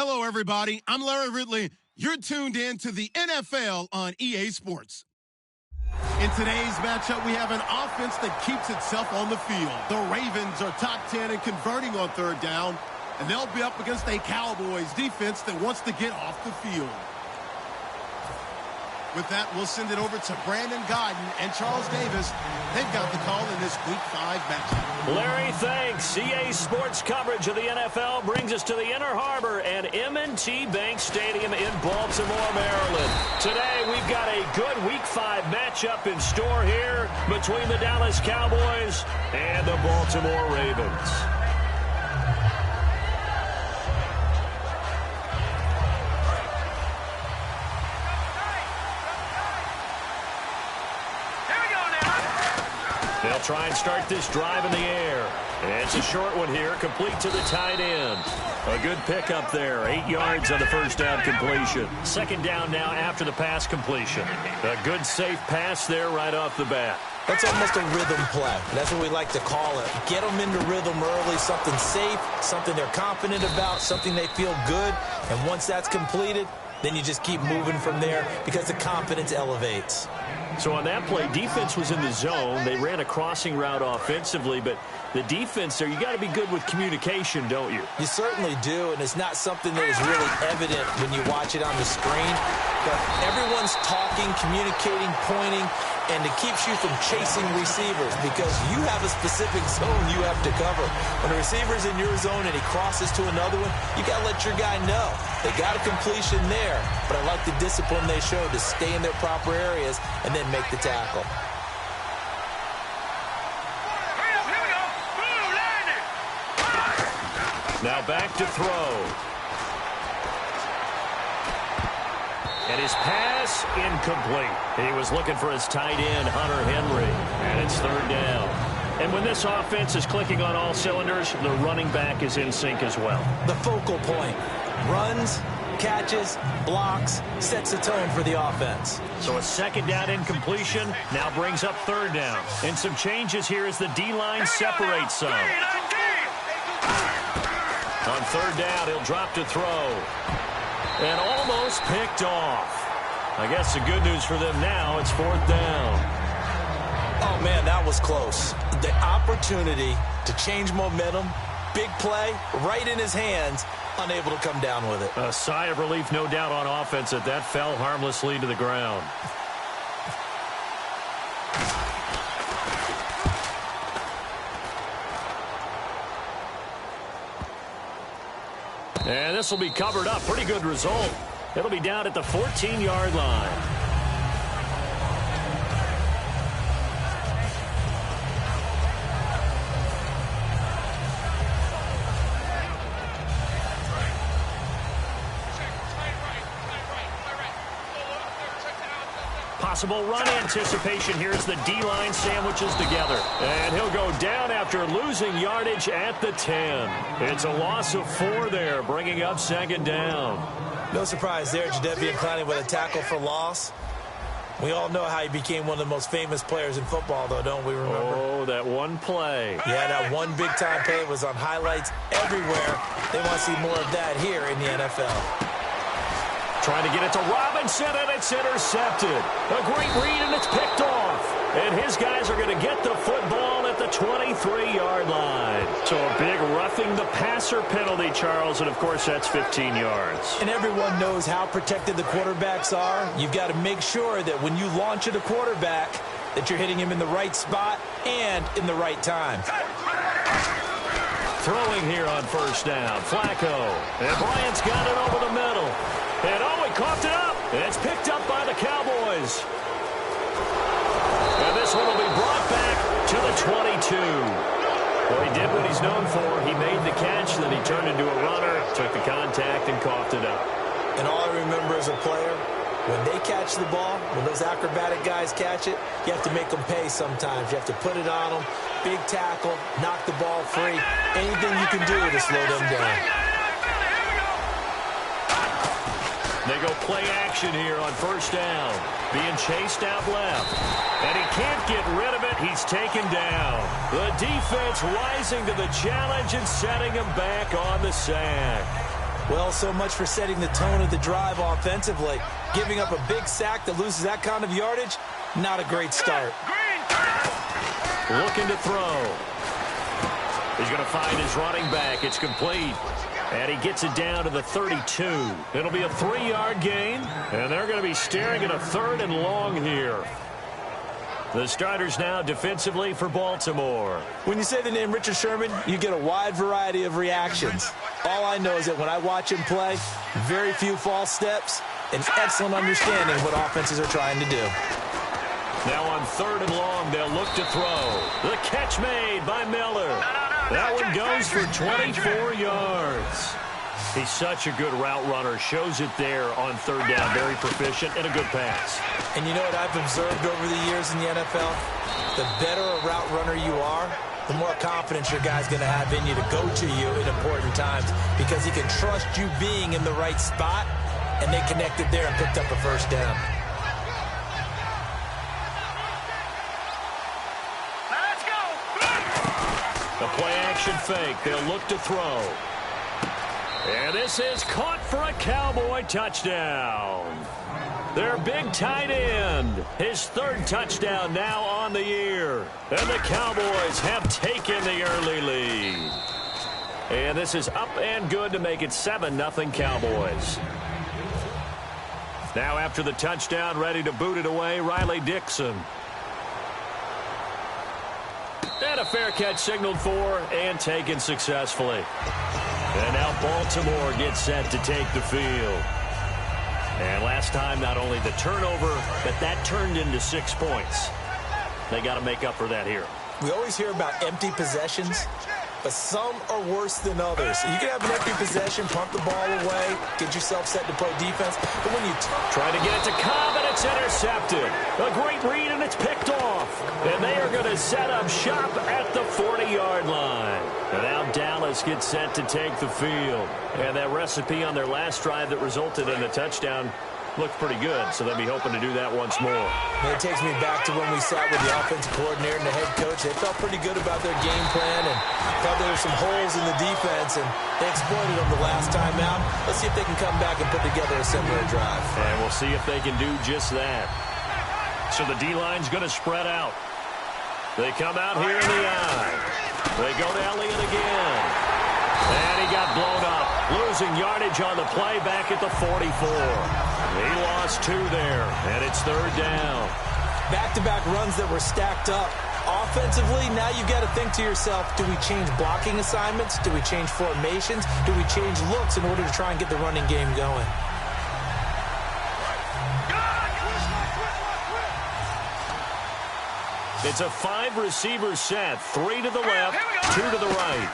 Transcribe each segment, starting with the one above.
Hello, everybody. I'm Larry Ridley. You're tuned in to the NFL on EA Sports. In today's matchup, we have an offense that keeps itself on the field. The Ravens are top 10 in converting on third down, and they'll be up against a Cowboys defense that wants to get off the field. With that, we'll send it over to Brandon Godden and Charles Davis. They've got the call in this Week 5 matchup. Larry, thanks. EA Sports coverage of the NFL brings us to the Inner Harbor at M&T Bank Stadium in Baltimore, Maryland. Today, we've got a good Week 5 matchup in store here between the Dallas Cowboys and the Baltimore Ravens. They'll try and start this drive in the air. It's a short one here, complete to the tight end. A good pickup there, 8 yards on the first down completion. Second down now after the pass completion. A good, safe pass there right off the bat. That's almost a rhythm play. That's what we like to call it. Get them into rhythm early, something safe, something they're confident about, something they feel good. And once that's completed, then you just keep moving from there because the confidence elevates. So on that play, defense was in the zone. They ran a crossing route offensively, but the defense there, you got to be good with communication, don't you? You certainly do, and it's not something that is really evident when you watch it on the screen. But everyone's talking, communicating, pointing, and it keeps you from chasing receivers because you have a specific zone you have to cover. When a receiver's in your zone and he crosses to another one, you got to let your guy know. They got a completion there, but I like the discipline they showed to stay in their proper areas and then make the tackle. Now back to throw. And his pass incomplete. He was looking for his tight end, Hunter Henry. And it's third down. And when this offense is clicking on all cylinders, the running back is in sync as well. The focal point. Runs, catches, blocks, sets the tone for the offense. So a second down incompletion now brings up third down. And some changes here as the D-line separates some. On third down, he'll drop to throw. And almost picked off. I guess the good news for them now, it's fourth down. Oh, man, that was close. The opportunity to change momentum, big play, right in his hands, unable to come down with it. A sigh of relief, no doubt, on offense that fell harmlessly to the ground. And this will be covered up. Pretty good result. It'll be down at the 14-yard line. Possible run anticipation. Here's the D-line sandwiches together. And he'll go down after losing yardage at the 10. It's a loss of 4 there, bringing up second down. No surprise there, Jadeveon Clowney with a tackle for loss. We all know how he became one of the most famous players in football, though, don't we remember? Oh, that one play. Yeah, that one big-time play was on highlights everywhere. They want to see more of that here in the NFL. Trying to get it to Robinson, and it's intercepted. A great read, and it's picked off. And his guys are going to get the football at the 23-yard line. So a big roughing the passer penalty, Charles, and, of course, that's 15 yards. And everyone knows how protected the quarterbacks are. You've got to make sure that when you launch at a quarterback, that you're hitting him in the right spot and in the right time. Throwing here on first down, Flacco. And Bryant's got it over the middle. And he coughed it up. It's picked up by the Cowboys. And this one will be brought back to the 22. Well, he did what he's known for. He made the catch, then he turned into a runner, took the contact, and coughed it up. And all I remember as a player, when they catch the ball, when those acrobatic guys catch it, you have to make them pay sometimes. You have to put it on them, big tackle, knock the ball free. Anything you can do to slow them down. They go play action here on first down. Being chased out left. And he can't get rid of it. He's taken down. The defense rising to the challenge and setting him back on the sack. Well, so much for setting the tone of the drive offensively. Giving up a big sack that loses that kind of yardage, not a great start. Looking to throw. He's going to find his running back. It's complete. And he gets it down to the 32. It'll be a 3-yard gain, and they're going to be staring at a 3rd and long here. The starters now defensively for Baltimore. When you say the name Richard Sherman, you get a wide variety of reactions. All I know is that when I watch him play, very few false steps, and excellent understanding of what offenses are trying to do. Now on 3rd and long, they'll look to throw. The catch made by Miller. That one goes for 24 yards. He's such a good route runner. Shows it there on 3rd down. Very proficient and a good pass. And you know what I've observed over the years in the NFL? The better a route runner you are, the more confidence your guy's going to have in you to go to you in important times because he can trust you being in the right spot, and they connected there and picked up a 1st down. The play-action fake. They'll look to throw. And this is caught for a Cowboy touchdown. Their big tight end. His 3rd touchdown now on the year. And the Cowboys have taken the early lead. And this is up and good to make it 7-0 Cowboys. Now after the touchdown, ready to boot it away, Riley Dixon. And a fair catch signaled for and taken successfully. And now Baltimore gets set to take the field. And last time, not only the turnover, but that turned into 6 points. They got to make up for that here. We always hear about empty possessions, but some are worse than others. You can have an empty possession, pump the ball away, get yourself set to play defense, but when you try to get it to Cobb, and it's intercepted. A great read, and it's picked off. And they are going to set up shop at the 40-yard line. And now Dallas gets set to take the field. And that recipe on their last drive that resulted in a touchdown looked pretty good, so they'll be hoping to do that once more. And it takes me back to when we sat with the offensive coordinator and the head coach. They felt pretty good about their game plan and thought there were some holes in the defense, and they exploited them the last time out. Let's see if they can come back and put together a similar drive. And we'll see if they can do just that. So the D-line's going to spread out. They come out here in the eye. They go to Elliott again. And he got blown up. Losing yardage on the play back at the 44. He lost 2 there, and it's 3rd down. Back-to-back runs that were stacked up. Offensively, now you've got to think to yourself, do we change blocking assignments? Do we change formations? Do we change looks in order to try and get the running game going? It's a 5-receiver set. 3 to the left, 2 to the right.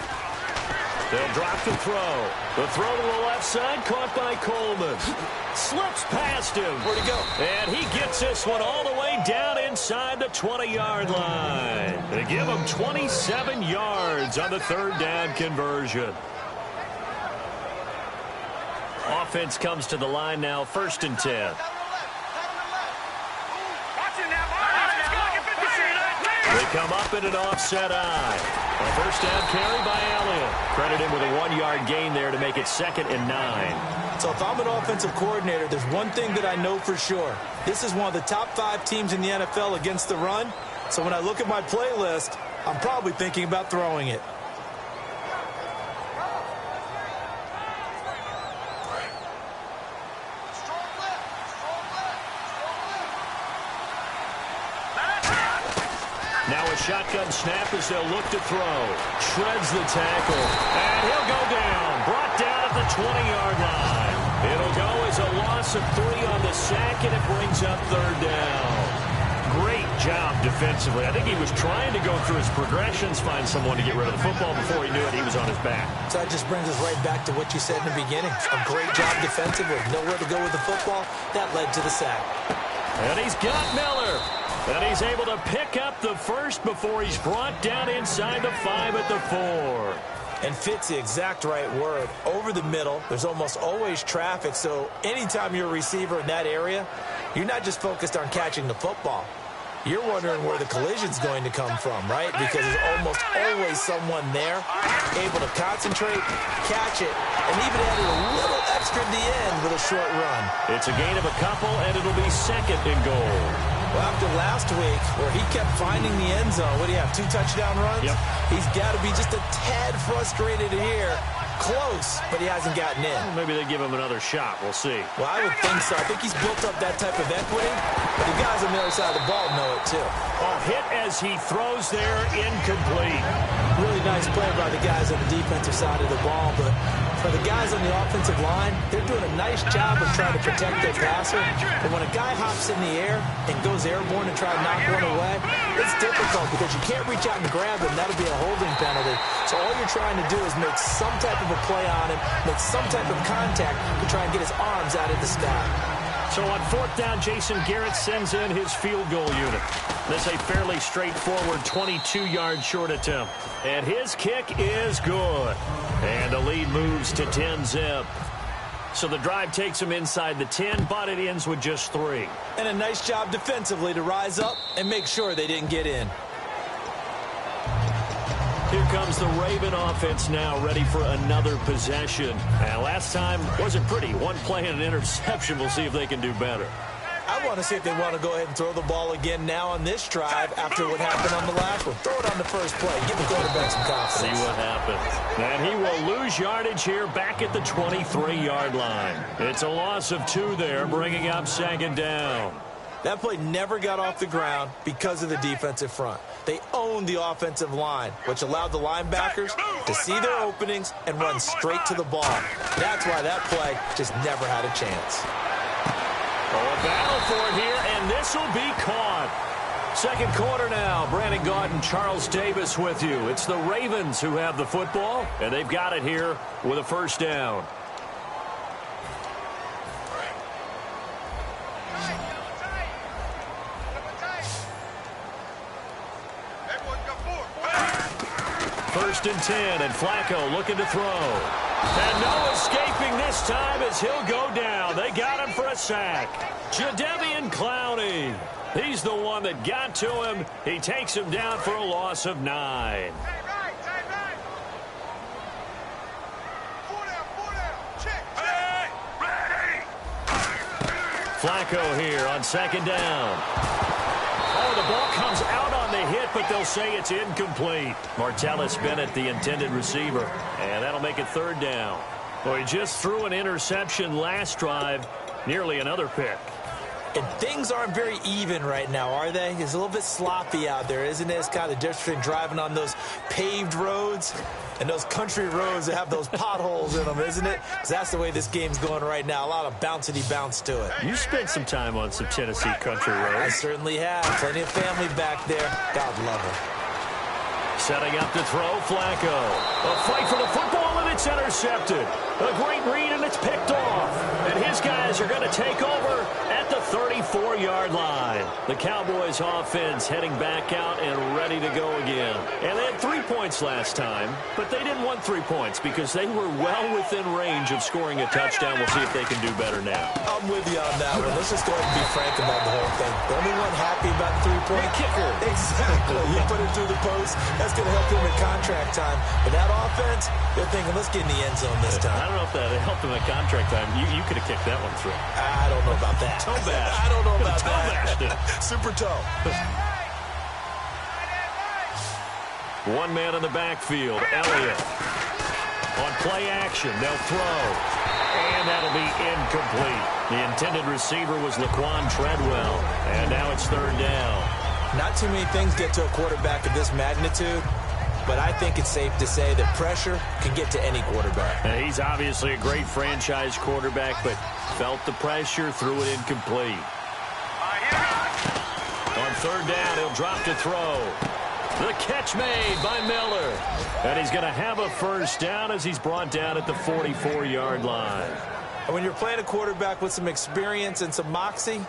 They'll drop the throw. The throw to the left side, caught by Coleman. Slips past him. Where'd he go? And he gets this one all the way down inside the 20-yard line. They give him 27 yards on the 3rd down conversion. Offense comes to the line now, 1st and 10. They come up in an offset eye. A 1st down carry by Elliott. Credit him with a 1-yard gain there to make it 2nd and 9. So if I'm an offensive coordinator, there's one thing that I know for sure. This is one of the top 5 teams in the NFL against the run. So when I look at my playlist, I'm probably thinking about throwing it. Now a shotgun snap as they'll look to throw. Shreds the tackle. And he'll go down. Brought down at the 20-yard line. It'll go as a loss of 3 on the sack, and it brings up 3rd down. Great job defensively. I think he was trying to go through his progressions, find someone to get rid of the football. Before he knew it, he was on his back. So that just brings us right back to what you said in the beginning. A great job defensively. Nowhere to go with the football. That led to the sack. And he's got Miller. And he's able to pick up the 1st before he's brought down inside the 5 at the 4. And fit's the exact right word. Over the middle, there's almost always traffic. So anytime you're a receiver in that area, you're not just focused on catching the football. You're wondering where the collision's going to come from, right? Because there's almost always someone there able to concentrate, catch it, and even add a little extra at the end with a short run. It's a gain of a couple, and it'll be second and goal. Well, after last week, where he kept finding the end zone, what do you have, 2 touchdown runs? Yep. He's got to be just a tad frustrated here. Close, but he hasn't gotten in. Well, maybe they give him another shot. We'll see. Well, I would think so. I think he's built up that type of equity, but the guys on the other side of the ball know it too. Oh, hit as he throws there, incomplete. Really nice play by the guys on the defensive side of the ball, but for the guys on the offensive line, they're doing a nice job of trying to protect their passer. But when a guy hops in the air and goes airborne and try to knock one away, it's difficult because you can't reach out and grab him. That'll be a holding penalty. So all you're trying to do is make some type of a play on him, make some type of contact to try and get his arms out of the sky. So on 4th down, Jason Garrett sends in his field goal unit. This is a fairly straightforward 22-yard short attempt. And his kick is good. And the lead moves to 10-zip. So the drive takes him inside the 10, but it ends with just 3. And a nice job defensively to rise up and make sure they didn't get in. Here comes the Raven offense now, ready for another possession. And last time wasn't pretty. One play and an interception. We'll see if they can do better. I want to see if they want to go ahead and throw the ball again now on this drive after what happened on the last one. Throw it on the first play. Give the quarterback some confidence. See what happens. And he will lose yardage here back at the 23-yard line. It's a loss of 2 there, bringing up 2nd down. That play never got off the ground because of the defensive front. They owned the offensive line, which allowed the linebackers to see their openings and run straight to the ball. That's why that play just never had a chance. Oh, a battle for it here, and this will be caught. 2nd quarter now. Brandon Gaud and Charles Davis with you. It's the Ravens who have the football, and they've got it here with a 1st down. First and 10, and Flacco looking to throw. And no escaping this time as he'll go down. They got him for a sack. Jadeveon Clowney. He's the one that got to him. He takes him down for a loss of 9. Flacco here on 2nd down. Oh, the ball comes out on the hit, but they'll say it's incomplete. Martellus Bennett, the intended receiver, and that'll make it 3rd down. Well, he just threw an interception last drive, nearly another pick. And things aren't very even right now, are they? It's a little bit sloppy out there, isn't it? It's kind of different between driving on those paved roads and those country roads that have those potholes in them, isn't it? Because that's the way this game's going right now. A lot of bouncy bounce to it. You spent some time on some Tennessee country roads. I certainly have. Plenty of family back there. God love her. Setting up to throw, Flacco. A fight for the football, and it's intercepted. A great read, and it's picked off. And his guys are going to take over at the 34-yard line. The Cowboys offense heading back out and ready to go again. And they had 3 points last time, but they didn't want 3 points because they were well within range of scoring a touchdown. We'll see if they can do better now. I'm with you on that one. Let's just go ahead and be frank about the whole thing. The only one happy about the 3-point kicker. Exactly. You put it through the post. That's going to help him in contract time. But that offense, they're thinking, let's get in the end zone this time. I don't know if that helped him at contract time. You could have kicked that one through. I don't know about that. Toe bash. I don't know about toe bashed it. Super toe. One man in the backfield, Elliott. On play action, they'll throw. And that'll be incomplete. The intended receiver was Laquan Treadwell. And now it's 3rd down. Not too many things get to a quarterback of this magnitude, but I think it's safe to say that pressure can get to any quarterback. And he's obviously a great franchise quarterback, but felt the pressure, threw it incomplete. On 3rd down, he'll drop to throw. The catch made by Miller. And he's going to have a 1st down as he's brought down at the 44-yard line. And when you're playing a quarterback with some experience and some moxie,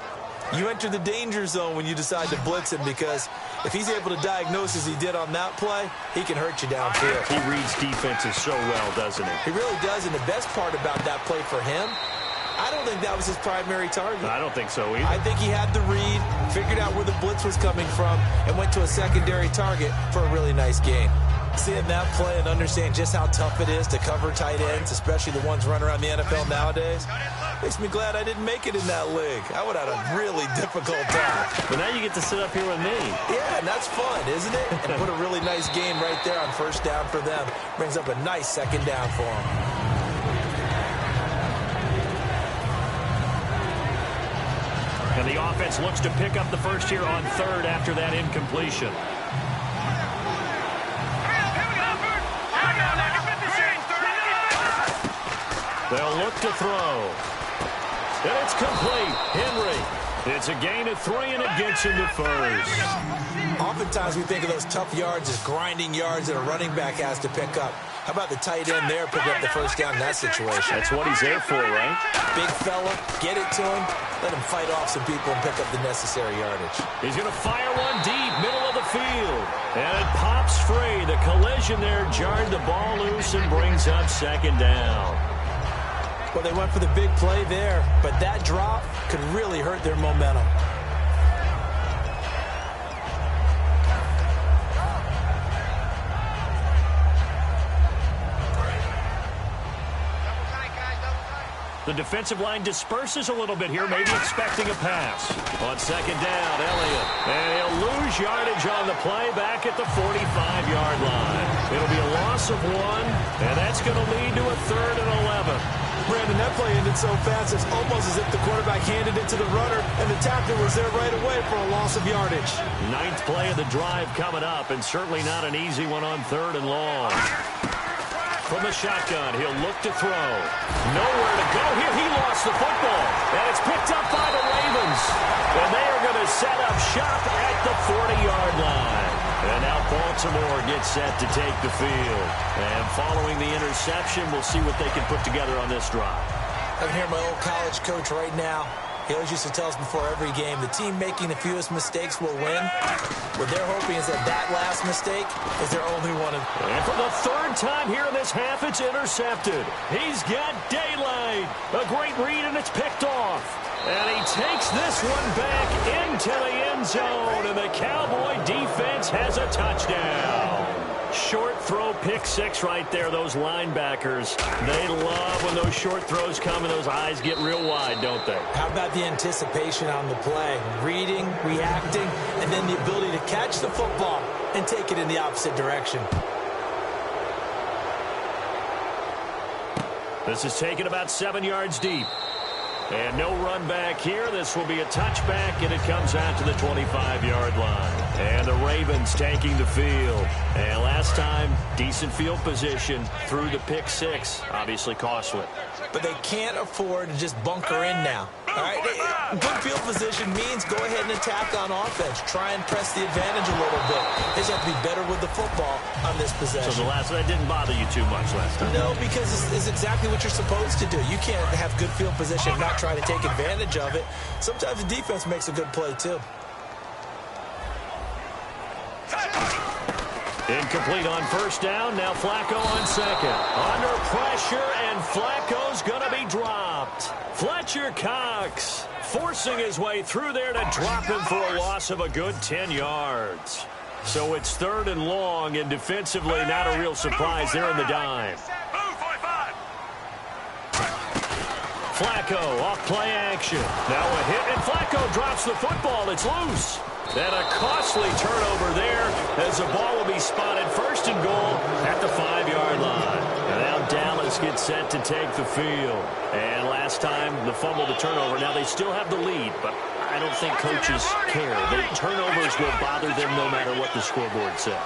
you enter the danger zone when you decide to blitz him, because if he's able to diagnose as he did on that play, he can hurt you downfield. He reads defenses so well, doesn't he? He really does, and the best part about that play for him, I don't think that was his primary target. I don't think so either. I think he had the read, figured out where the blitz was coming from, and went to a secondary target for a really nice gain. Seeing that play and understanding just how tough it is to cover tight ends, especially the ones running around the NFL nowadays, makes me glad I didn't make it in that league. I would have had a really difficult time. But now you get to sit up here with me. Yeah, and that's fun, isn't it? And put a really nice game right there on first down for them. Brings up a nice second down for them. And the offense looks to pick up the first here on third after that incompletion. They'll look to throw. And it's complete. Henry. It's a gain of 3, and it gets into first. Oftentimes we think of those tough yards as grinding yards that a running back has to pick up. How about the tight end there picking up the first down in that situation? That's what he's there for, right? Big fella, get it to him, let him fight off some people and pick up the necessary yardage. He's going to fire one deep, middle of the field. And it pops free. The collision there jarred the ball loose and brings up second down. Well, they went for the big play there, but that drop could really hurt their momentum. The defensive line disperses a little bit here, maybe expecting a pass. On second down, Elliott. And he'll lose yardage on the play back at the 45-yard line. It'll be a loss of 1, and that's going to lead to a 3rd and 11. Brandon, that play ended so fast, it's almost as if the quarterback handed it to the runner, and the tackler was there right away for a loss of yardage. 9th play of the drive coming up, and certainly not an easy one on 3rd and long. From the shotgun, he'll look to throw. Nowhere to go here. He lost the football, and it's picked up by the Ravens. And they are going to set up shop at the 40-yard line. And now Baltimore gets set to take the field. And following the interception, we'll see what they can put together on this drive. I can hear my old college coach right now. He always used to tell us before every game, the team making the fewest mistakes will win. What they're hoping is that that last mistake is their only one. And for the 3rd time here in this half, it's intercepted. He's got daylight. A great read, and it's picked off. And he takes this one back into the end zone, and the Cowboy defense has a touchdown. Short throw, pick 6 right there. Those linebackers, they love when those short throws come and those eyes get real wide, don't they? How about the anticipation on the play? Reading, reacting, and then the ability to catch the football and take it in the opposite direction. This is taken about 7 yards deep. And no run back here. This will be a touchback, and it comes out to the 25-yard line. And the Ravens taking the field. And last time, decent field position through the pick 6. Obviously costly. But they can't afford to just bunker in now. All right, good field position means go ahead and attack on offense. Try and press the advantage a little bit. They just have to be better with the football on this possession. So that didn't bother you too much last time? No, because it's exactly what you're supposed to do. You can't have good field position and not try to take advantage of it. Sometimes the defense makes a good play, too. Incomplete on first down. Now Flacco on second. Under pressure, and Flacco's going to be dropped. Fletcher Cox forcing his way through there to drop him for a loss of a good 10 yards. So it's 3rd and long, and defensively not a real surprise. They're in the dime. Flacco off play action. Now a hit, and Flacco drops the football. It's loose. And a costly turnover there as the ball will be spotted 1st and goal at the 5-yard line. And now Dallas gets set to take the field. And last time, the fumble, the turnover. Now they still have the lead, but I don't think coaches care. The turnovers will bother them no matter what the scoreboard says.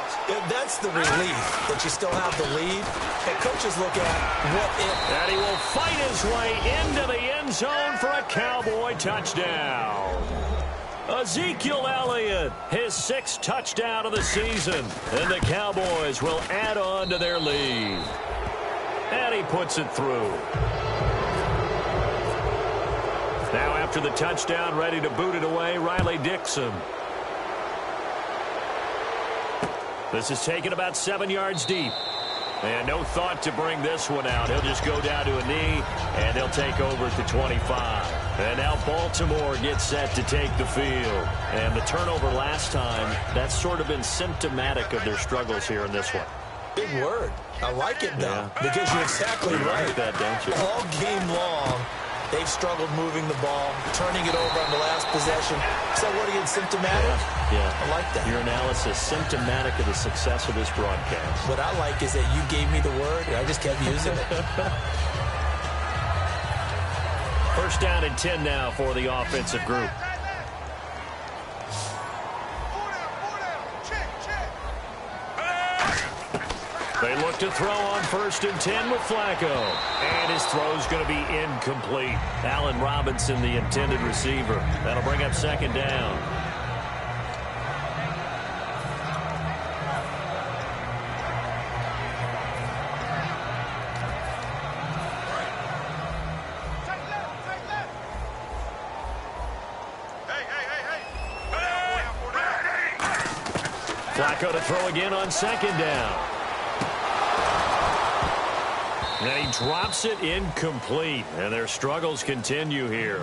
That's the relief, that you still have the lead. And coaches look at what if. And he will fight his way into the end zone for a Cowboy touchdown. Ezekiel Elliott, his 6th touchdown of the season. And the Cowboys will add on to their lead. And he puts it through. Now after the touchdown, ready to boot it away, Riley Dixon. This is taken about 7 yards deep. And no thought to bring this one out. He'll just go down to a knee, and they'll take over at the 25. And now Baltimore gets set to take the field. And the turnover last time, that's sort of been symptomatic of their struggles here in this one. Big word. I like it, though, because you're exactly right. Like that, don't you? All game long, they've struggled moving the ball, turning it over on the last possession. So what again, symptomatic? Yeah. I like that. Your analysis, symptomatic of the success of this broadcast. What I like is that you gave me the word, and I just kept using it. First down and 10 now for the offensive group. They look to throw on 1st and 10 with Flacco. And his throw's going to be incomplete. Allen Robinson, the intended receiver. That'll bring up 2nd down. Flacco to throw again on 2nd down. And he drops it incomplete. And their struggles continue here.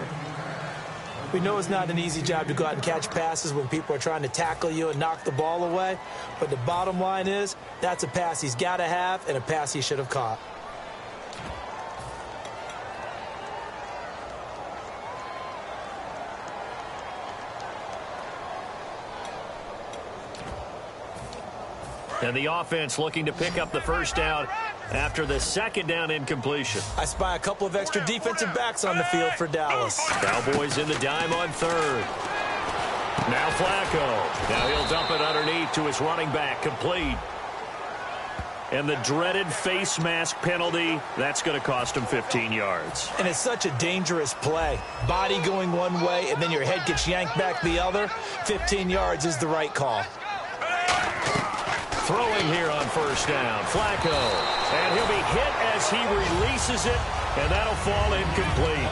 We know it's not an easy job to go out and catch passes when people are trying to tackle you and knock the ball away. But the bottom line is, that's a pass he's got to have and a pass he should have caught. And the offense looking to pick up the 1st down after the 2nd down incompletion. I spy a couple of extra defensive backs on the field for Dallas. Cowboys in the dime on 3rd. Now Flacco. Now he'll dump it underneath to his running back. Complete. And the dreaded face mask penalty, that's going to cost him 15 yards. And it's such a dangerous play. Body going one way, and then your head gets yanked back the other. 15 yards is the right call. Throwing here on 1st down. Flacco. And he'll be hit as he releases it, and that'll fall incomplete.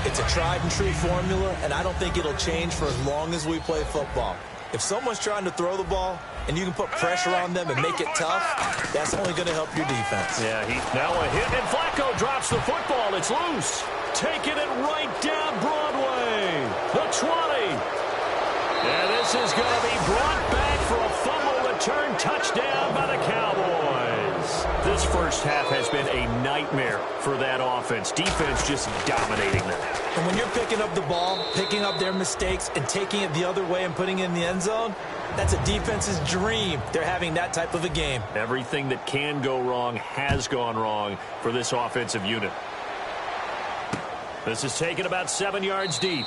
It's a tried-and-true formula, and I don't think it'll change for as long as we play football. If someone's trying to throw the ball, and you can put pressure on them and make it tough, that's only going to help your defense. Yeah, now a hit, and Flacco drops the football. It's loose. Taking it right down Broadway. The 20. And this is going to be brought back for a fumble return touchdown by the Cowboys. This first half has been a nightmare for that offense. Defense just dominating them. And when you're picking up the ball, picking up their mistakes, and taking it the other way and putting it in the end zone, that's a defense's dream. They're having that type of a game. Everything that can go wrong has gone wrong for this offensive unit. This is taken about 7 yards deep.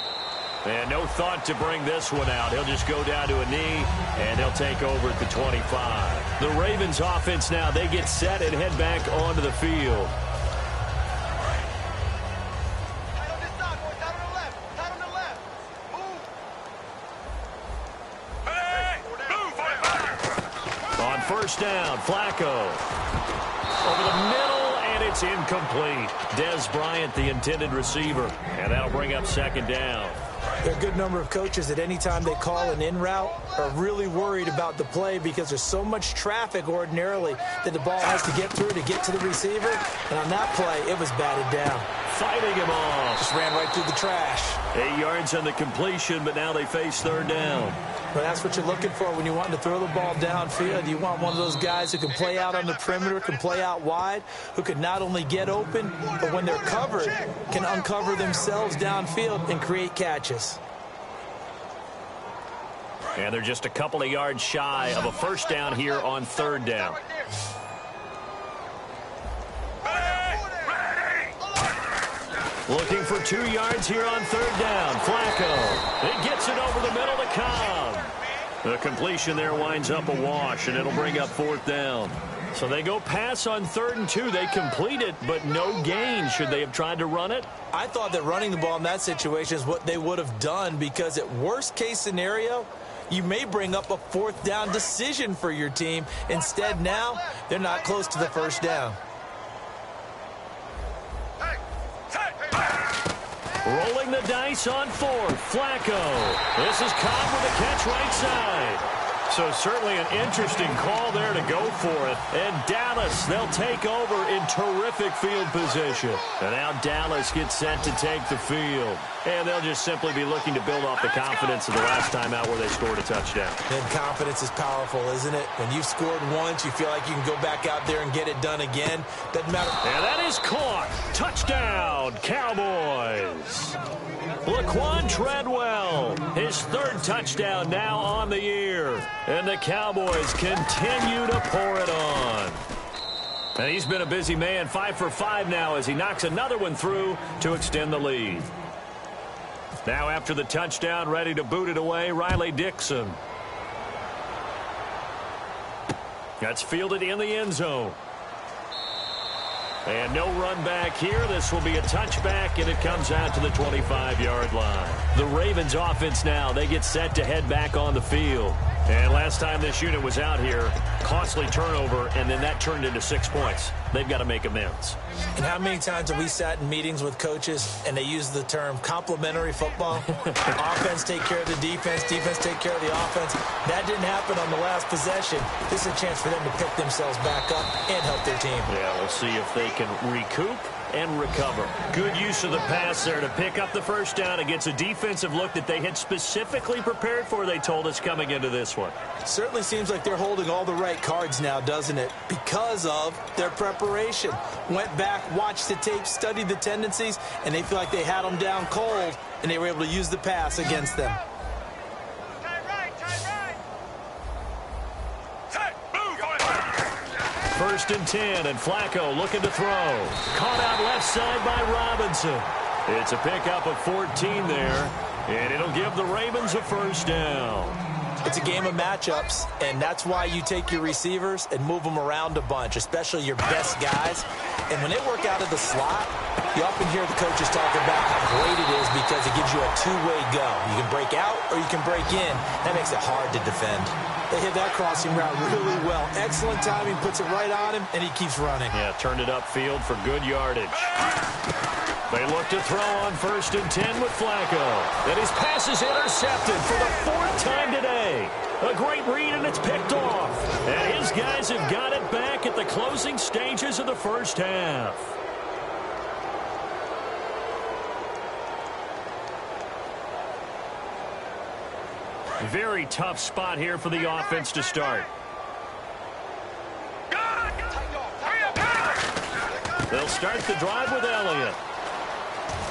And no thought to bring this one out. He'll just go down to a knee, and he'll take over at the 25. The Ravens offense now, they get set and head back onto the field. On 1st down, Flacco. Over the middle, and it's incomplete. Dez Bryant, the intended receiver. And that'll bring up 2nd down. There are a good number of coaches that any time they call an in route are really worried about the play because there's so much traffic ordinarily that the ball has to get through to get to the receiver. And on that play, it was batted down. Fighting him off. Just ran right through the trash. 8 yards on the completion, but now they face 3rd down. Well, that's what you're looking for when you want to throw the ball downfield. You want one of those guys who can play out on the perimeter, can play out wide, who can not only get open, but when they're covered, can uncover themselves downfield and create catches. And they're just a couple of yards shy of a 1st down here on 3rd down. Looking for 2 yards here on 3rd down. Flacco. It gets it over the middle to Cobb. The completion there winds up a wash, and it'll bring up 4th down. So they go pass on 3rd and 2. They complete it, but no gain. Should they have tried to run it? I thought that running the ball in that situation is what they would have done because at worst case scenario, you may bring up a 4th down decision for your team. Instead, now, they're not close to the 1st down. Rolling the dice on 4th. Flacco. This is Cobb with a catch right side. So certainly an interesting call there to go for it. And Dallas, they'll take over in terrific field position. And now Dallas gets set to take the field. And they'll just simply be looking to build off the confidence of the last time out where they scored a touchdown. And confidence is powerful, isn't it? When you've scored once, you feel like you can go back out there and get it done again. Doesn't matter. And that is caught. Touchdown, Cowboys. Laquan Treadwell, his third touchdown now on the year. And the Cowboys continue to pour it on. And he's been a busy man, 5 for 5 now as he knocks another one through to extend the lead. Now after the touchdown, ready to boot it away, Riley Dixon. That's fielded in the end zone. And no run back here. This will be a touchback, and it comes out to the 25-yard line. The Ravens offense now, they get set to head back on the field. And last time this unit was out here, costly turnover, and then that turned into 6 points. They've got to make amends. And how many times have we sat in meetings with coaches and they use the term complementary football? Offense take care of the defense, defense take care of the offense. That didn't happen on the last possession. This is a chance for them to pick themselves back up and help their team. Yeah, we'll see if they can recoup and recover. Good use of the pass there to pick up the first down against a defensive look that they had specifically prepared for, they told us, coming into this one. Certainly seems like they're holding all the right cards now, doesn't it? Because of their preparation. Went back, watched the tape, studied the tendencies, and they feel like they had them down cold, and they were able to use the pass against them. First and 10, and Flacco looking to throw. Caught out left side by Robinson. It's a pickup of 14 there, and it'll give the Ravens a first down. It's a game of matchups, and that's why you take your receivers and move them around a bunch, especially your best guys. And when they work out of the slot, you often hear the coaches talking about how great it is because it gives you a two-way go. You can break out or you can break in. That makes it hard to defend. They hit that crossing route really well. Excellent timing, puts it right on him, and he keeps running. Yeah, turned it upfield for good yardage. They look to throw on first and 10 with Flacco. And his pass is intercepted for the 4th time today. A great read, and it's picked off. And his guys have got it back at the closing stages of the first half. Very tough spot here for the offense to start. They'll start the drive with Elliott.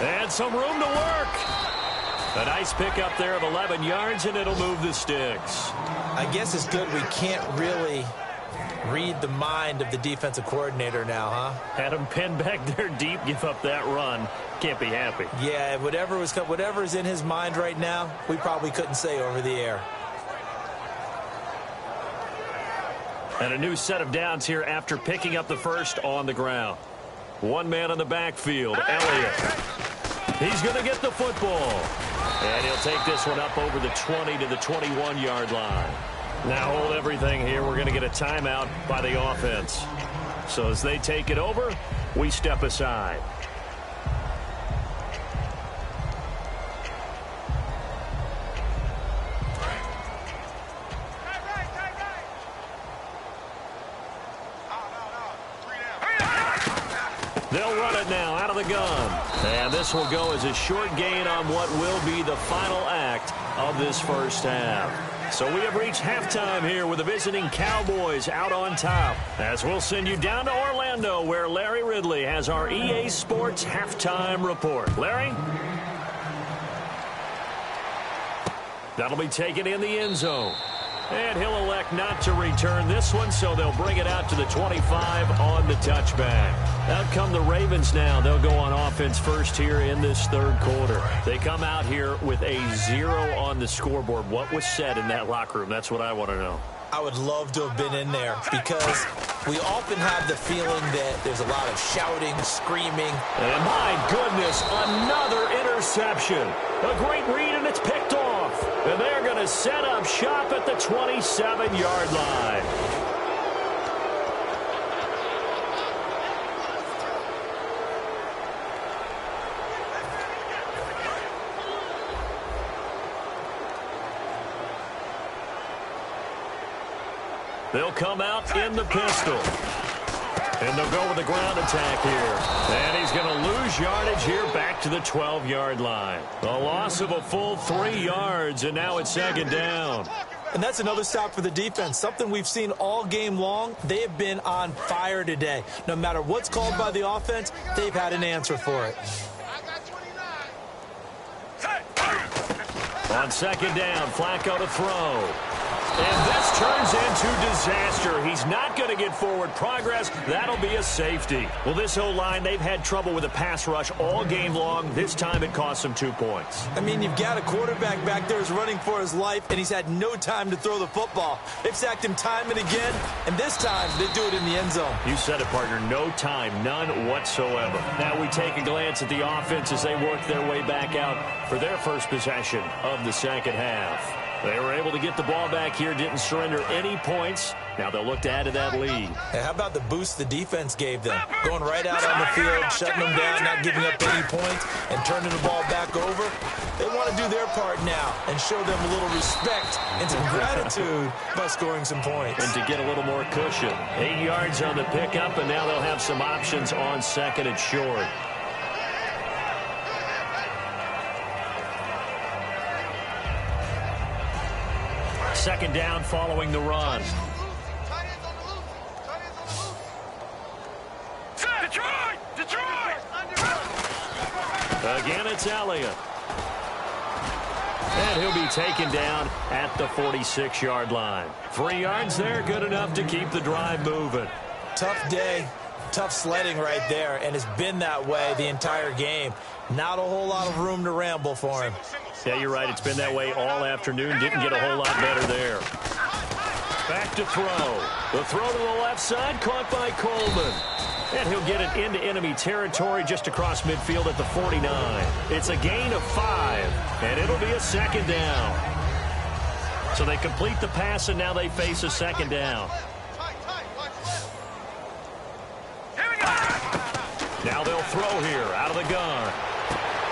And some room to work. A nice pickup there of 11 yards, and it'll move the sticks. I guess it's good we can't really read the mind of the defensive coordinator now, huh? Had him pinned back there deep, give up that run. Can't be happy. Yeah, whatever's in his mind right now, we probably couldn't say over the air. And a new set of downs here after picking up the first on the ground. One man on the backfield, Elliott. He's going to get the football. And he'll take this one up over the 20 to the 21-yard line. Now hold everything here. We're going to get a timeout by the offense. So as they take it over, we step aside. They'll run it now out of the gun. And this will go as a short gain on what will be the final act of this first half. So we have reached halftime here with the visiting Cowboys out on top. As we'll send you down to Orlando where Larry Ridley has our EA Sports halftime report. Larry? That'll be taken in the end zone. And he'll elect not to return this one, so they'll bring it out to the 25 on the touchback. Out come the Ravens now. They'll go on offense first here in this third quarter. They come out here with a 0 on the scoreboard. What was said in that locker room? That's what I want to know. I would love to have been in there because we often have the feeling that there's a lot of shouting, screaming. And my goodness, another interception. A great read, and it's picked off. And they're going to set up shop at the 27-yard line. They'll come out in the pistol. And they'll go with the ground attack here. And he's going to lose yardage here back to the 12-yard line. A loss of a full 3 yards, and now it's second down. And that's another stop for the defense, something we've seen all game long. They have been on fire today. No matter what's called by the offense, they've had an answer for it. On second down, Flacco to throw. And this turns into disaster. He's not going to get forward progress. That'll be a safety. Well, this whole line, they've had trouble with a pass rush all game long. This time it cost them 2 points. I mean, you've got a quarterback back there who's running for his life, and he's had no time to throw the football. They've sacked him time and again, and this time they do it in the end zone. You said it, partner. No time, none whatsoever. Now we take a glance at the offense as they work their way back out for their first possession of the second half. They were able to get the ball back here, didn't surrender any points. Now they'll look to add to that lead. Hey, how about the boost the defense gave them? Going right out on the field, shutting them down, not giving up any points, and turning the ball back over. They want to do their part now and show them a little respect and some gratitude by scoring some points. And to get a little more cushion. 8 yards on the pickup, and now they'll have some options on second and short. Second down following the run. Again, it's Elliott. And he'll be taken down at the 46-yard line. 3 yards there, good enough to keep the drive moving. Tough day, tough sledding right there, and it's been that way the entire game. Not a whole lot of room to ramble for him. Yeah, you're right. It's been that way all afternoon. Didn't get a whole lot better there. Back to throw. The throw to the left side, caught by Coleman. And he'll get it into enemy territory just across midfield at the 49. It's a gain of 5, and it'll be a second down. So they complete the pass, and now they face a second down. Now they'll throw here out of the gun.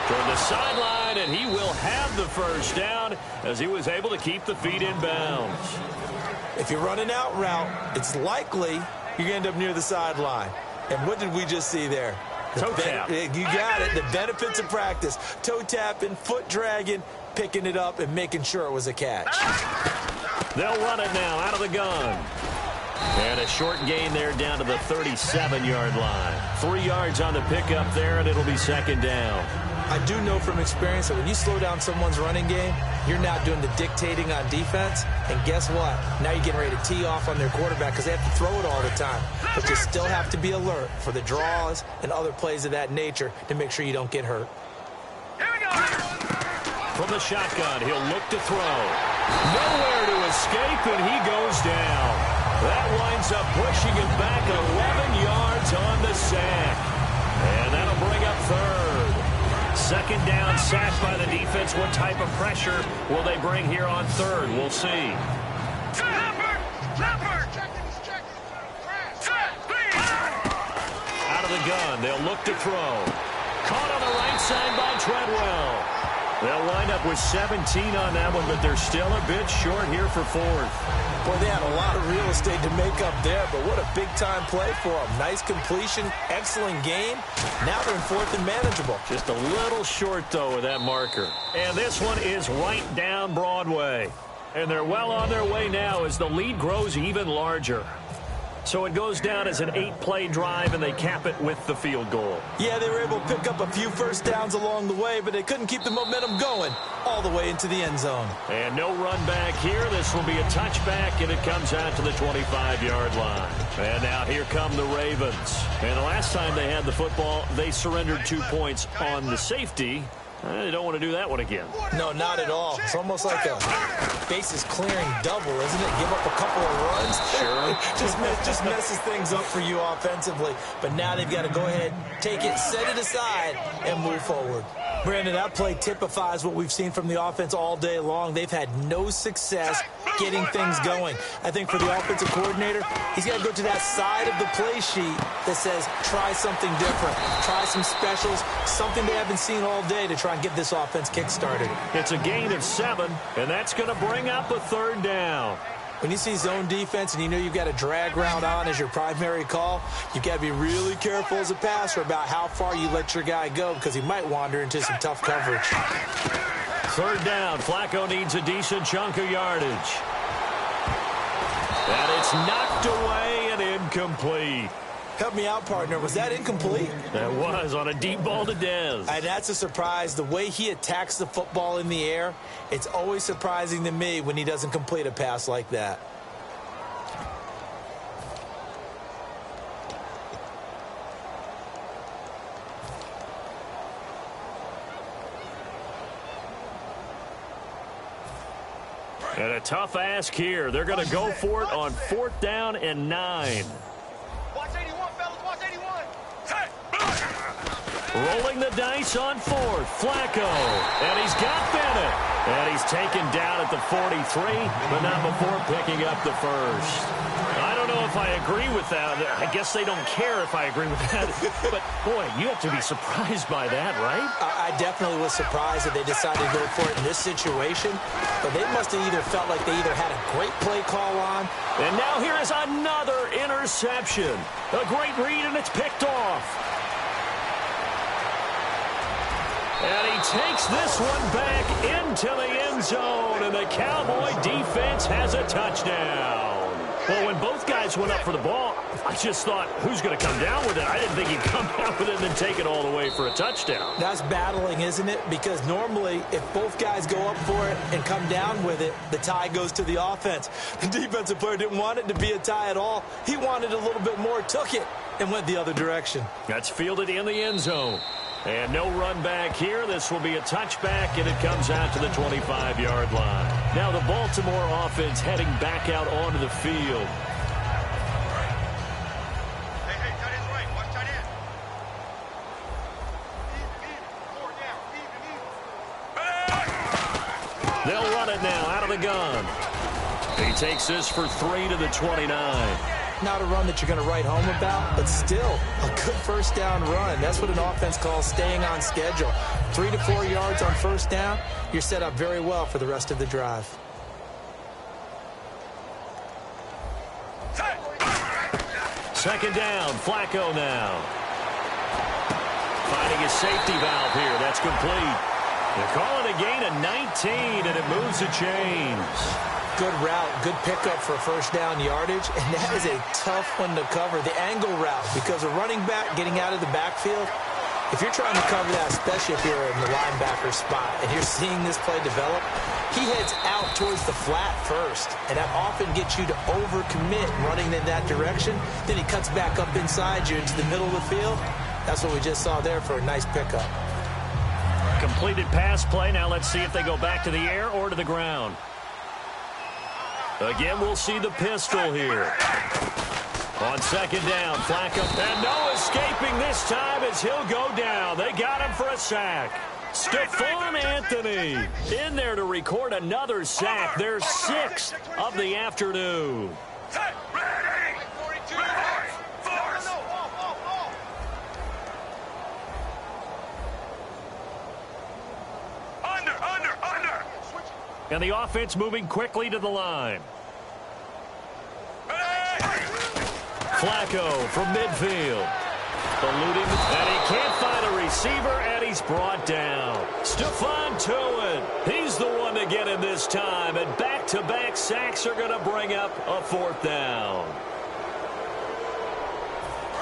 Toward the sideline, and he will have the first down as he was able to keep the feet in bounds. If you're running out route, it's likely you're going to end up near the sideline. And what did we just see there? Toe tap. You got it. The benefits of practice. Toe tapping, foot dragging, picking it up, and making sure it was a catch. They'll run it now out of the gun. And a short gain there down to the 37-yard line. 3 yards on the pickup there, and it'll be second down. I do know from experience that when you slow down someone's running game, you're not doing the dictating on defense. And guess what? Now you're getting ready to tee off on their quarterback because they have to throw it all the time. But you still have to be alert for the draws and other plays of that nature to make sure you don't get hurt. Here we go. From the shotgun, he'll look to throw. Nowhere to escape, and he goes down. That winds up pushing him back 11 yards on the sack. And that'll bring up third. Second down, sacked by the defense. What type of pressure will they bring here on third? We'll see. Out of the gun, they'll look to throw. Caught on the right side by Treadwell. They'll wind up with 17 on that one, but they're still a bit short here for fourth. Boy, they had a lot of real estate to make up there, but what a big-time play for them. Nice completion, excellent game. Now they're in fourth and manageable. Just a little short, though, with that marker. And this one is right down Broadway. And they're well on their way now as the lead grows even larger. So it goes down as an 8-play drive, and they cap it with the field goal. Yeah, they were able to pick up a few first downs along the way, but they couldn't keep the momentum going all the way into the end zone. And no run back here. This will be a touchback, and it comes out to the 25-yard line. And now here come the Ravens. And the last time they had the football, they surrendered 2 points on the safety. They don't want to do that one again. No, not at all. It's almost like a bases clearing double, isn't it? Give up a couple of runs. Sure. just messes things up for you offensively. But now they've got to go ahead, take it, set it aside, and move forward. Brandon, that play typifies what we've seen from the offense all day long. They've had no success getting things going. I think for the offensive coordinator, he's got to go to that side of the play sheet that says, try something different. Try some specials, something they haven't seen all day to try and get this offense kick-started. It's a gain of 7, and that's going to bring up a third down. When you see zone defense and you know you've got a drag route on as your primary call, you've got to be really careful as a passer about how far you let your guy go because he might wander into some tough coverage. Third down. Flacco needs a decent chunk of yardage. And it's knocked away and incomplete. Help me out, partner. Was that incomplete? That was on a deep ball to Dez. And that's a surprise. The way he attacks the football in the air, it's always surprising to me when he doesn't complete a pass like that. And a tough ask here. They're going to go for it on 4th down and 9. Watch 81, fellas. Watch 81. Rolling the dice on 4th. Flacco. And he's got Bennett. And he's taken down at the 43, but not before picking up the first. I don't know if I agree with that. I guess they don't care if I agree with that. But, boy, you have to be surprised by that, right? I definitely was surprised that they decided to go for it in this situation. But they must have either felt like they either had a great play call on. And now here is another interception. A great read, and it's picked off. And he takes this one back into the end zone, and the Cowboy defense has a touchdown. Well, when both guys went up for the ball, I just thought, who's going to come down with it? I didn't think he'd come down with it and then take it all the way for a touchdown. That's battling, isn't it? Because normally, if both guys go up for it and come down with it, the tie goes to the offense. The defensive player didn't want it to be a tie at all. He wanted a little bit more, took it, and went the other direction. That's fielded in the end zone. And no run back here. This will be a touchback, and it comes out to the 25-yard line. Now the Baltimore offense heading back out onto the field. Hey, tight end's right. Watch tight end. Even. They'll run it now out of the gun. He takes this for 3 to the 29. Not a run that you're going to write home about, but still a good first down run. That's what an offense calls staying on schedule. 3 to 4 yards on first down, you're set up very well for the rest of the drive. Second down, Flacco now. Finding his safety valve here. That's complete. They're calling a gain of 19, and it moves the chains. Good route, good pickup for first down yardage, and that is a tough one to cover. The angle route, because a running back getting out of the backfield, if you're trying to cover that, especially if you're in the linebacker spot, and you're seeing this play develop, he heads out towards the flat first, and that often gets you to overcommit running in that direction. Then he cuts back up inside you into the middle of the field. That's what we just saw there for a nice pickup. Completed pass play. Now let's see if they go back to the air or to the ground. Again, we'll see the pistol here. On second down, Flacco. And no escaping this time as he'll go down. They got him for a sack. Stephon Anthony in there to record another sack. Their 6th of the afternoon. And the offense moving quickly to the line. Flacco from midfield. Eluding, and he can't find a receiver, and he's brought down. Stephon Tuitt, he's the one to get him this time, and back-to-back sacks are going to bring up a 4th down.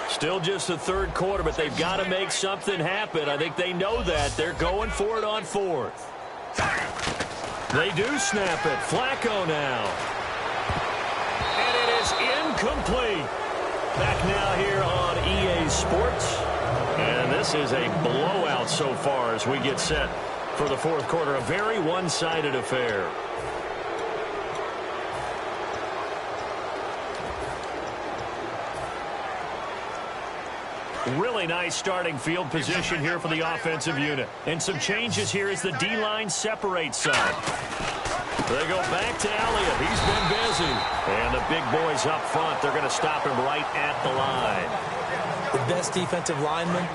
Still just the third quarter, but they've got to make something happen. I think they know that. They're going for it on 4th. They do snap it. Flacco now. And it is incomplete. Back now here on EA Sports. And this is a blowout so far as we get set for the 4th quarter. A very one-sided affair. Really nice starting field position here for the offensive unit. And some changes here as the D-line separates some. They go back to Elliott. He's been busy. And the big boys up front, they're going to stop him right at the line. The best defensive lineman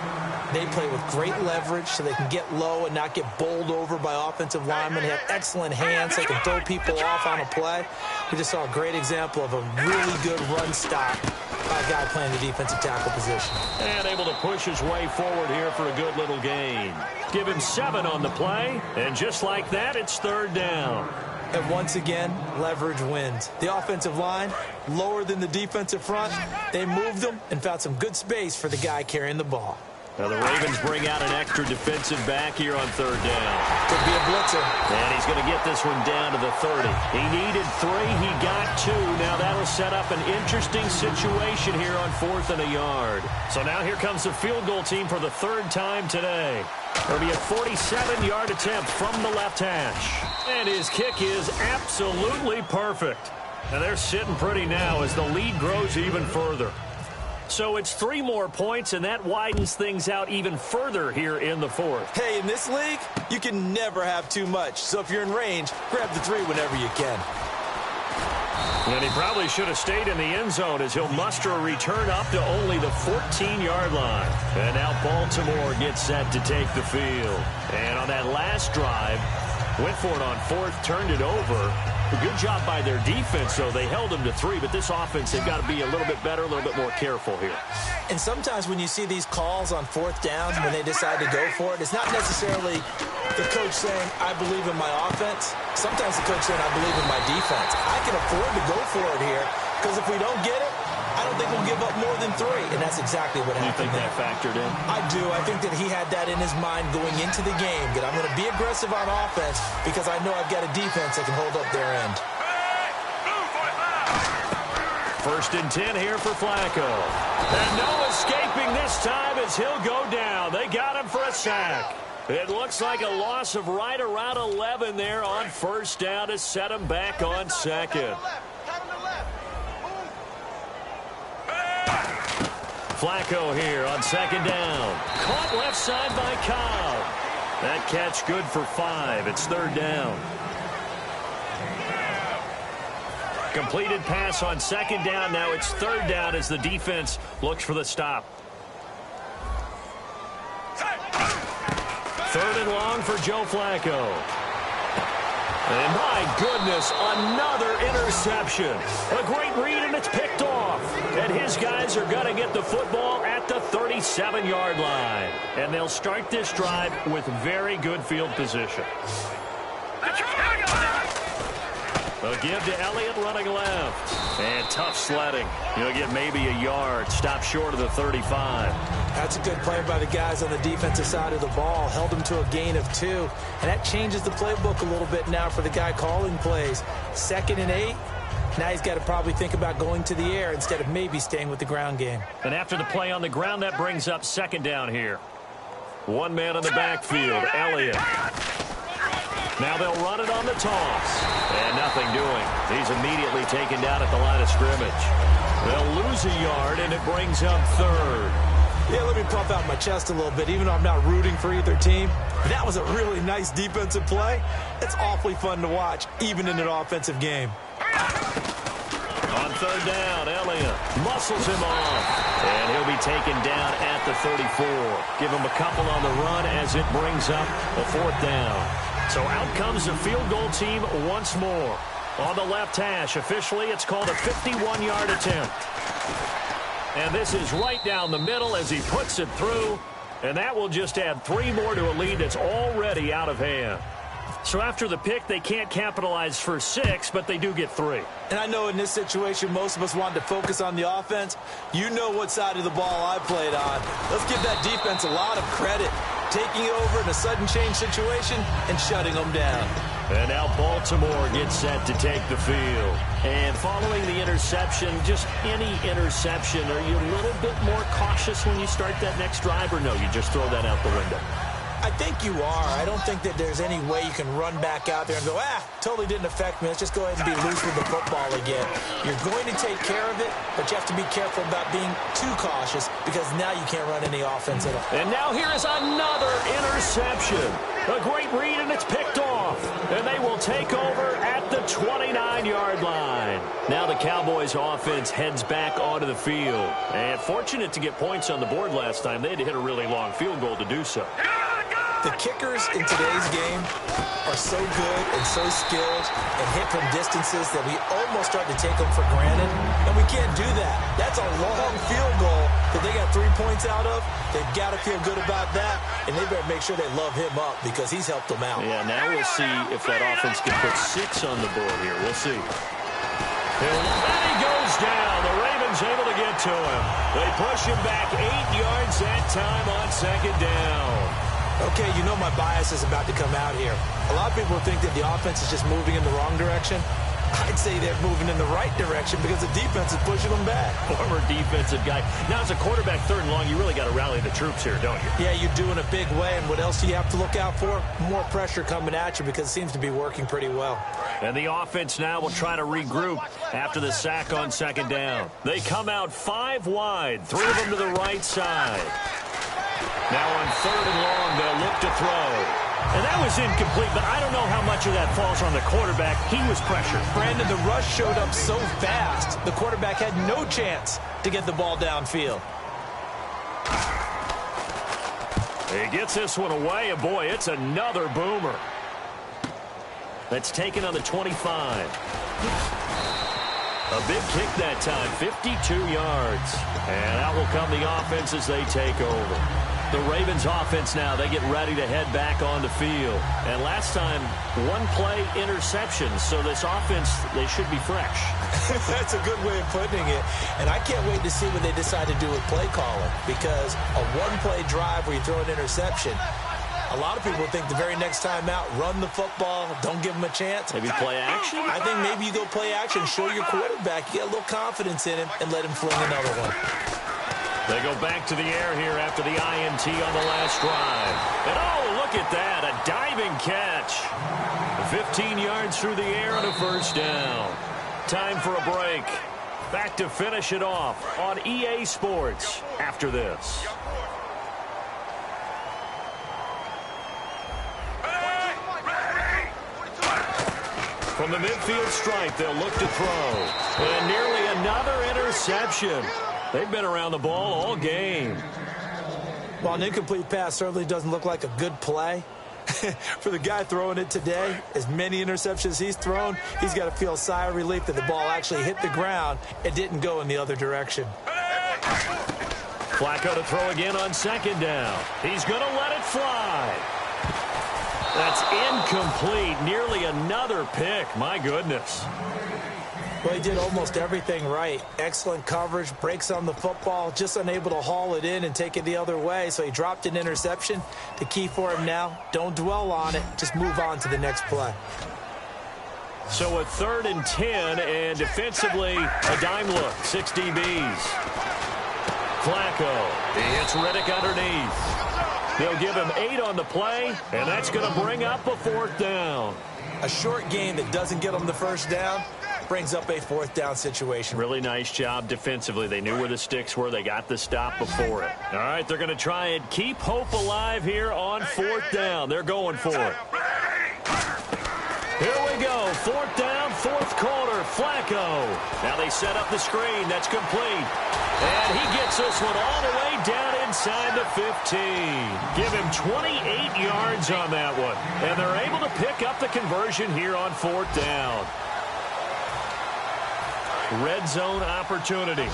They play with great leverage so they can get low and not get bowled over by offensive linemen. They have excellent hands. They can throw people off on a play. We just saw a great example of a really good run stop by a guy playing the defensive tackle position. And able to push his way forward here for a good little gain. Give him 7 on the play, and just like that, it's 3rd down. And once again, leverage wins. The offensive line, lower than the defensive front. They moved them and found some good space for the guy carrying the ball. Now the Ravens bring out an extra defensive back here on 3rd down. Could be a blitzer. And he's going to get this one down to the 30. He needed 3. He got 2. Now that'll set up an interesting situation here on 4th and a yard. So now here comes the field goal team for the 3rd time today. It'll be a 47-yard attempt from the left hash. And his kick is absolutely perfect. And they're sitting pretty now as the lead grows even further. So it's 3 more points, and that widens things out even further here in the 4th. Hey, in this league, you can never have too much. So if you're in range, grab the 3 whenever you can. And he probably should have stayed in the end zone as he'll muster a return up to only the 14-yard line. And now Baltimore gets set to take the field. And on that last drive, went for it on 4th, turned it over. A good job by their defense, though. They held them to 3, but this offense, they've got to be a little bit better, a little bit more careful here. And sometimes when you see these calls on 4th down, when they decide to go for it, it's not necessarily the coach saying, I believe in my offense. Sometimes the coach saying, I believe in my defense. I can afford to go for it here, because if we don't get it, I don't think we'll give up more than 3, and that's exactly what happened. You think that factored in? I do. I think that he had that in his mind going into the game, that I'm going to be aggressive on offense because I know I've got a defense that can hold up their end. 1st and 10 here for Flacco. And no escaping this time as he'll go down. They got him for a sack. It looks like a loss of right around 11 there on 1st down to set him back on 2nd. Flacco here on 2nd down. Caught left side by Cobb. That catch good for 5. It's 3rd down. Completed pass on 2nd down. Now it's 3rd down as the defense looks for the stop. 3rd and long for Joe Flacco. And my goodness, another interception. A great read, and it's picked off. And his guys are going to get the football at the 37-yard line. And they'll start this drive with very good field position. A give to Elliott running left. And tough sledding. He'll get maybe a yard. Stop short of the 35. That's a good play by the guys on the defensive side of the ball. Held him to a gain of 2. And that changes the playbook a little bit now for the guy calling plays. 2nd and 8. Now he's got to probably think about going to the air instead of maybe staying with the ground game. And after the play on the ground, that brings up 2nd down here. 1 man in the backfield, Elliott. Now they'll run it on the toss. And nothing doing. He's immediately taken down at the line of scrimmage. They'll lose a yard, and it brings up 3rd. Yeah, let me puff out my chest a little bit, even though I'm not rooting for either team. That was a really nice defensive play. It's awfully fun to watch, even in an offensive game. On 3rd down, Elliott muscles him off. And he'll be taken down at the 34. Give him a couple on the run as it brings up a 4th down. So out comes the field goal team once more. On the left hash, officially it's called a 51-yard attempt. And this is right down the middle as he puts it through. And that will just add 3 more to a lead that's already out of hand. So after the pick, they can't capitalize for 6, but they do get 3. And I know in this situation, most of us wanted to focus on the offense. You know what side of the ball I played on. Let's give that defense a lot of credit. Taking it over in a sudden change situation and shutting them down. And now Baltimore gets set to take the field. And following the interception, just any interception, are you a little bit more cautious when you start that next drive, or no, you just throw that out the window? I think you are. I don't think that there's any way you can run back out there and go, totally didn't affect me. Let's just go ahead and be loose with the football again. You're going to take care of it, but you have to be careful about being too cautious because now you can't run any offense at all. And now here is another interception. A great read, and it's picked off. And they will take over at the 29-yard line. Now the Cowboys offense heads back onto the field. And fortunate to get points on the board last time. They had to hit a really long field goal to do so. The kickers in today's game are so good and so skilled and hit from distances that we almost start to take them for granted, and we can't do that. That's a long field goal that they got 3 points out of. They've got to feel good about that, and they better make sure they love him up because he's helped them out. Yeah, now we'll see if that offense can put 6 on the board here. We'll see. And he goes down. The Ravens able to get to him. They push him back 8 yards that time on second down. Okay, you know my bias is about to come out here. A lot of people think that the offense is just moving in the wrong direction. I'd say they're moving in the right direction because the defense is pushing them back. Former defensive guy. Now, as a quarterback, 3rd and long, you really got to rally the troops here, don't you? Yeah, you do in a big way. And what else do you have to look out for? More pressure coming at you because it seems to be working pretty well. And the offense now will try to regroup after the sack on second down. They come out 5 wide, 3 of them to the right side. Now on 3rd and long, they'll look to throw. And that was incomplete, but I don't know how much of that falls on the quarterback. He was pressured. Brandon, the rush showed up so fast, the quarterback had no chance to get the ball downfield. He gets this one away, and boy, it's another boomer. That's taken on the 25. A big kick that time, 52 yards. And out will come the offense as they take over. The Ravens offense now, they get ready to head back on the field. And last time, 1-play interception. So this offense, they should be fresh. That's a good way of putting it. And I can't wait to see what they decide to do with play calling. Because a 1-play drive where you throw an interception, a lot of people think the very next time out, run the football, don't give them a chance. Maybe play action? I think maybe you go play action, show your quarterback, you get a little confidence in him, and let him fling another one. They go back to the air here after the INT on the last drive. And oh, look at that, a diving catch. 15 yards through the air and a first down. Time for a break. Back to finish it off on EA Sports after this. From the midfield stripe, they'll look to throw. And nearly another interception. They've been around the ball all game. Well, an incomplete pass certainly doesn't look like a good play. For the guy throwing it today, as many interceptions he's thrown, he's got to feel a sigh of relief that the ball actually hit the ground and didn't go in the other direction. Flacco to throw again on second down. He's going to let it fly. That's incomplete. Nearly another pick. My goodness. Well, he did almost everything right. Excellent coverage, breaks on the football, just unable to haul it in and take it the other way. So he dropped an interception. The key for him now, don't dwell on it. Just move on to the next play. So a 3rd and 10, and defensively, a dime look. 6 DBs. Flacco. He hits Riddick underneath. They'll give him 8 on the play, and that's going to bring up a 4th down. A short game that doesn't get them the first down brings up a 4th down situation. Really nice job defensively. They knew where the sticks were. They got the stop before it. All right, they're going to try and keep hope alive here on 4th down. They're going for it. Here we go. 4th down, 4th quarter. Flacco. Now they set up the screen. That's complete. And he gets this one all the way down inside the 15. Give him 28 yards on that one. And they're able to pick up the conversion here on 4th down. Red zone opportunity.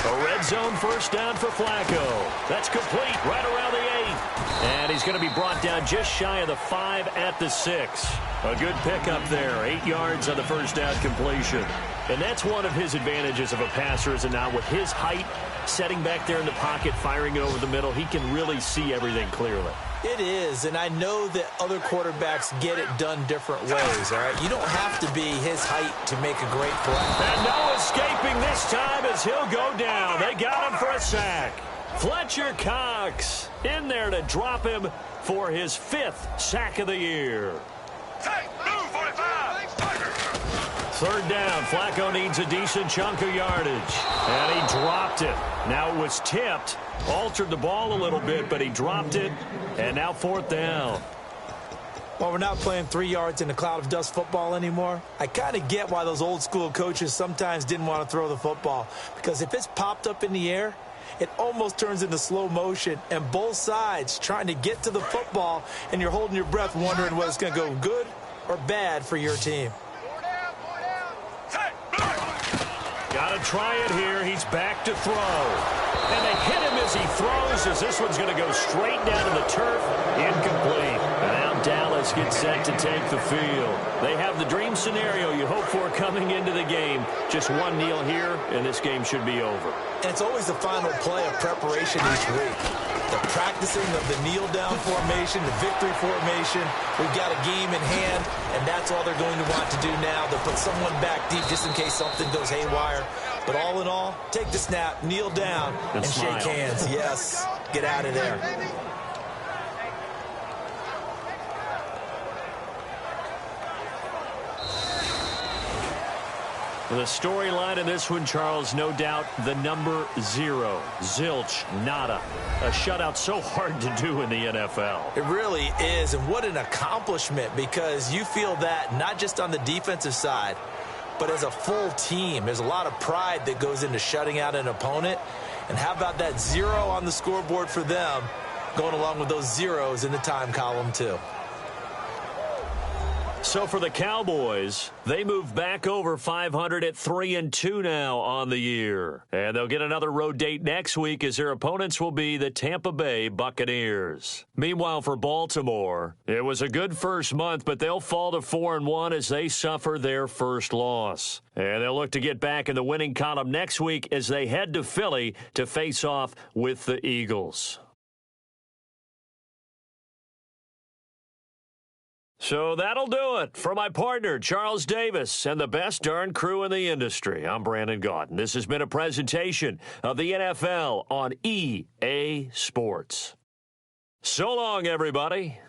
A red zone first down for Flacco. That's complete right around the 8. And he's going to be brought down just shy of the 5 at the 6. A good pickup there. 8 yards on the first down completion. And that's one of his advantages of a passer, is it not? With his height, setting back there in the pocket, firing it over the middle, he can really see everything clearly. It is, and I know that other quarterbacks get it done different ways, all right? You don't have to be his height to make a great play. And no escaping this time as he'll go down. They got him for a sack. Fletcher Cox in there to drop him for his 5th sack of the year. Third down. Flacco needs a decent chunk of yardage. And he dropped it. Now it was tipped. Altered the ball a little bit, but he dropped it. And now fourth down. Well, we're not playing 3 yards in a cloud of dust football anymore. I kind of get why those old school coaches sometimes didn't want to throw the football. Because if it's popped up in the air, it almost turns into slow motion. And both sides trying to get to the football, and you're holding your breath wondering whether it's going to go good or bad for your team. Got to try it here. He's back to throw. And they hit him as he throws, as this one's going to go straight down to the turf. Incomplete. And now Dallas gets set to take the field. They have the dream scenario you hope for coming into the game. Just one kneel here, and this game should be over. And it's always the final play of preparation each week. The practicing of the kneel-down formation, the victory formation. We've got a game in hand, and that's all they're going to want to do now. They'll put someone back deep just in case something goes haywire. But all in all, take the snap, kneel down, and shake hands. Yes, get out of there. The storyline in this one, Charles, no doubt the number 0. Zilch, nada. A shutout so hard to do in the NFL. It really is, and what an accomplishment, because you feel that not just on the defensive side, but as a full team. There's a lot of pride that goes into shutting out an opponent. And how about that 0 on the scoreboard for them, going along with those zeros in the time column, too. So for the Cowboys, they move back over 500 at 3-2 now on the year. And they'll get another road date next week as their opponents will be the Tampa Bay Buccaneers. Meanwhile, for Baltimore, it was a good first month, but they'll fall to 4-1 as they suffer their first loss. And they'll look to get back in the winning column next week as they head to Philly to face off with the Eagles. So that'll do it for my partner, Charles Davis, and the best darn crew in the industry. I'm Brandon Gaudin. This has been a presentation of the NFL on EA Sports. So long, everybody.